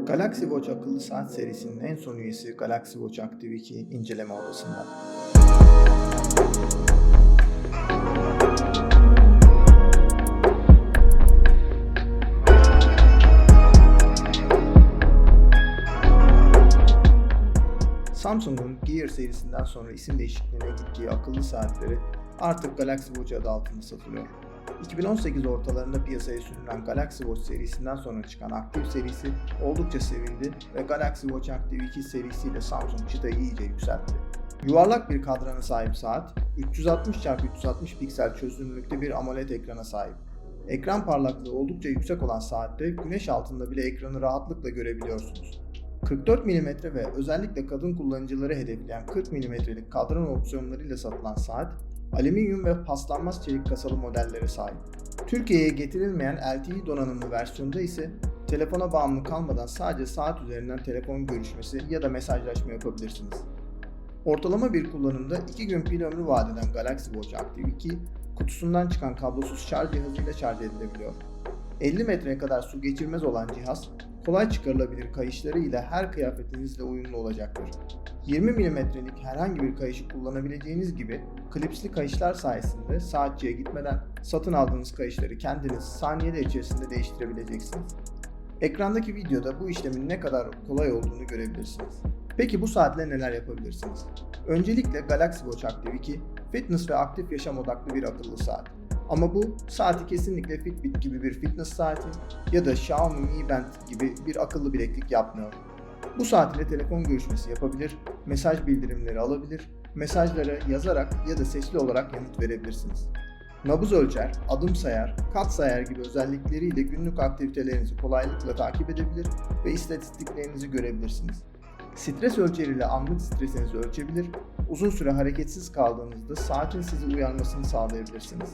Galaxy Watch akıllı saat serisinin en son üyesi Galaxy Watch Active 2 inceleme odasında. Samsung'un Gear serisinden sonra isim değişikliğine gittiği akıllı saatleri artık Galaxy Watch adı altında satılıyor. 2018 ortalarında piyasaya sürülen Galaxy Watch serisinden sonra çıkan Active serisi oldukça sevildi ve Galaxy Watch Active 2 serisiyle Samsung çıtayı iyice yükseltti. Yuvarlak bir kadrana sahip saat, 360x360 piksel çözünürlükte bir AMOLED ekrana sahip. Ekran parlaklığı oldukça yüksek olan saatte güneş altında bile ekranı rahatlıkla görebiliyorsunuz. 44 mm ve özellikle kadın kullanıcıları hedefleyen 40 mm'lik kadran opsiyonlarıyla satılan saat, alüminyum ve paslanmaz çelik kasalı modellere sahip. Türkiye'ye getirilmeyen LTE donanımlı versiyonda ise telefona bağımlı kalmadan sadece saat üzerinden telefon görüşmesi ya da mesajlaşma yapabilirsiniz. Ortalama bir kullanımda 2 gün pil ömrü vaat eden Galaxy Watch Active 2, kutusundan çıkan kablosuz şarj cihazıyla şarj edilebiliyor. 50 metreye kadar su geçirmez olan cihaz, kolay çıkarılabilir kayışları ile her kıyafetinizle uyumlu olacaktır. 20 mm'lik herhangi bir kayışı kullanabileceğiniz gibi klipsli kayışlar sayesinde saatçiye gitmeden satın aldığınız kayışları kendiniz saniyeler içerisinde değiştirebileceksiniz. Ekrandaki videoda bu işlemin ne kadar kolay olduğunu görebilirsiniz. Peki bu saatle neler yapabilirsiniz? Öncelikle Galaxy Watch Active 2, fitness ve aktif yaşam odaklı bir akıllı saat. Ama bu saati kesinlikle Fitbit gibi bir fitness saati ya da Xiaomi Mi Band gibi bir akıllı bileklik yapmıyor. Bu saat ile telefon görüşmesi yapabilir, mesaj bildirimleri alabilir, mesajlara yazarak ya da sesli olarak yanıt verebilirsiniz. Nabız ölçer, adım sayar, kat sayar gibi özellikleriyle günlük aktivitelerinizi kolaylıkla takip edebilir ve istatistiklerinizi görebilirsiniz. Stres ölçeriyle anlık stresinizi ölçebilir, uzun süre hareketsiz kaldığınızda saatin sizi uyarmasını sağlayabilirsiniz.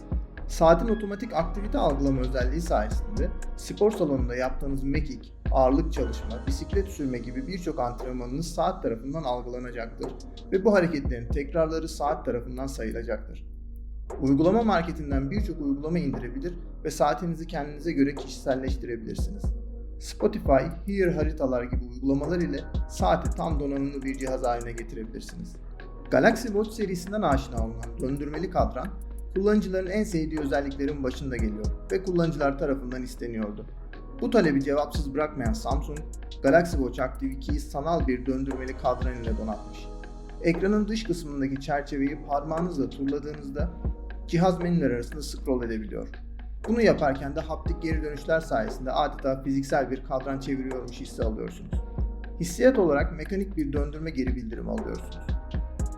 Saatin otomatik aktivite algılama özelliği sayesinde spor salonunda yaptığınız mekik, ağırlık çalışma, bisiklet sürme gibi birçok antrenmanınız saat tarafından algılanacaktır ve bu hareketlerin tekrarları saat tarafından sayılacaktır. Uygulama marketinden birçok uygulama indirebilir ve saatinizi kendinize göre kişiselleştirebilirsiniz. Spotify, Here haritalar gibi uygulamalar ile saati tam donanımlı bir cihaz haline getirebilirsiniz. Galaxy Watch serisinden aşina olunan döndürmeli kadran, kullanıcıların en sevdiği özelliklerin başında geliyor ve kullanıcılar tarafından isteniyordu. Bu talebi cevapsız bırakmayan Samsung, Galaxy Watch Active 2'yi sanal bir döndürmeli kadran ile donatmış. Ekranın dış kısmındaki çerçeveyi parmağınızla turladığınızda cihaz menüler arasında scroll edebiliyor. Bunu yaparken de haptik geri dönüşler sayesinde adeta fiziksel bir kadran çeviriyormuş hissi alıyorsunuz. Hissiyat olarak mekanik bir döndürme geri bildirimi alıyorsunuz.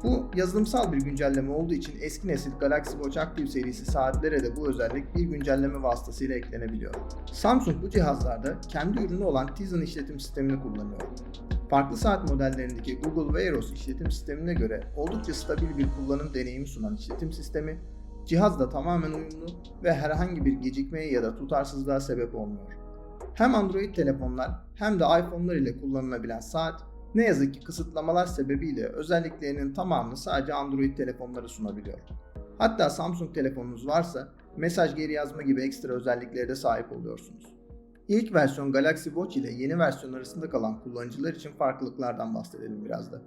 Bu yazılımsal bir güncelleme olduğu için eski nesil Galaxy Watch Active serisi saatlere de bu özellik bir güncelleme vasıtasıyla eklenebiliyor. Samsung bu cihazlarda kendi ürünü olan Tizen işletim sistemini kullanıyor. Farklı saat modellerindeki Google Wear OS işletim sistemine göre oldukça stabil bir kullanım deneyimi sunan işletim sistemi, cihazla tamamen uyumlu ve herhangi bir gecikmeye ya da tutarsızlığa sebep olmuyor. Hem Android telefonlar hem de iPhone'lar ile kullanılabilen saat, ne yazık ki kısıtlamalar sebebiyle özelliklerinin tamamını sadece Android telefonları sunabiliyor. Hatta Samsung telefonunuz varsa mesaj geri yazma gibi ekstra özelliklere de sahip oluyorsunuz. İlk versiyon Galaxy Watch ile yeni versiyon arasında kalan kullanıcılar için farklılıklardan bahsedelim biraz da.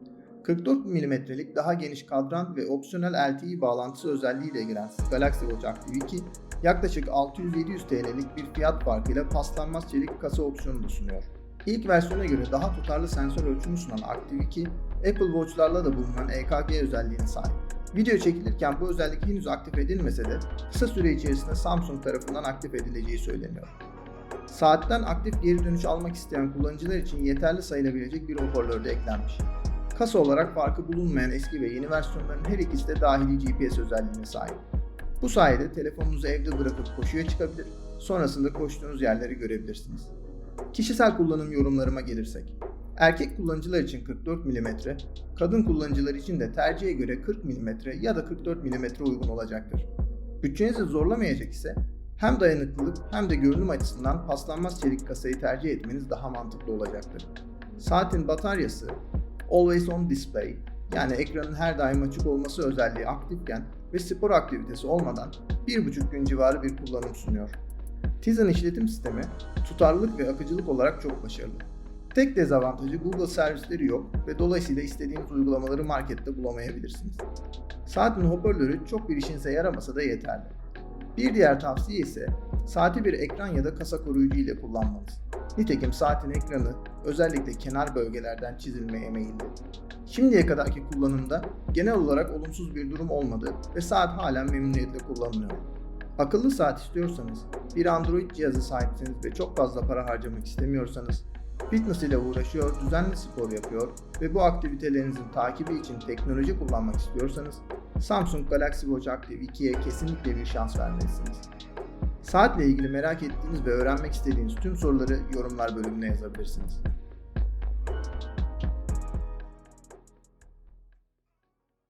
44 mm'lik daha geniş kadran ve opsiyonel LTE bağlantısı özelliğiyle gelen Galaxy Watch Active 2, yaklaşık 600-700 TL'lik bir fiyat farkıyla paslanmaz çelik kasa opsiyonu da sunuyor. İlk versiyona göre daha tutarlı sensör ölçümü sunan Active 2, Apple Watch'larla da bulunan EKG özelliğine sahip. Video çekilirken bu özellik henüz aktif edilmese de kısa süre içerisinde Samsung tarafından aktif edileceği söyleniyor. Saatten aktif geri dönüş almak isteyen kullanıcılar için yeterli sayılabilecek bir hoparlör de eklenmiş. Kasa olarak farkı bulunmayan eski ve yeni versiyonların her ikisi de dahili GPS özelliğine sahip. Bu sayede telefonunuzu evde bırakıp koşuya çıkabilir, sonrasında koştuğunuz yerleri görebilirsiniz. Kişisel kullanım yorumlarıma gelirsek, erkek kullanıcılar için 44 mm, kadın kullanıcılar için de tercihe göre 40 mm ya da 44 mm uygun olacaktır. Bütçenizi zorlamayacak ise hem dayanıklılık hem de görünüm açısından paslanmaz çelik kasayı tercih etmeniz daha mantıklı olacaktır. Saatin bataryası Always On Display, yani ekranın her daim açık olması özelliği aktifken ve spor aktivitesi olmadan 1,5 gün civarı bir kullanım sunuyor. Tizen işletim sistemi tutarlılık ve akıcılık olarak çok başarılı. Tek dezavantajı Google servisleri yok ve dolayısıyla istediğiniz uygulamaları markette bulamayabilirsiniz. Saatin hoparlörü çok bir işinize yaramasa da yeterli. Bir diğer tavsiye ise saati bir ekran ya da kasa koruyucu ile kullanmanız. Nitekim saatin ekranı özellikle kenar bölgelerden çizilmeye meyilli. Şimdiye kadarki kullanımda genel olarak olumsuz bir durum olmadı ve saat halen memnuniyetle kullanılıyor. Akıllı saat istiyorsanız, bir Android cihazı sahipseniz ve çok fazla para harcamak istemiyorsanız, fitness ile uğraşıyor, düzenli spor yapıyor ve bu aktivitelerinizin takibi için teknoloji kullanmak istiyorsanız, Samsung Galaxy Watch Active 2'ye kesinlikle bir şans vermelisiniz. Saatle ilgili merak ettiğiniz ve öğrenmek istediğiniz tüm soruları yorumlar bölümüne yazabilirsiniz.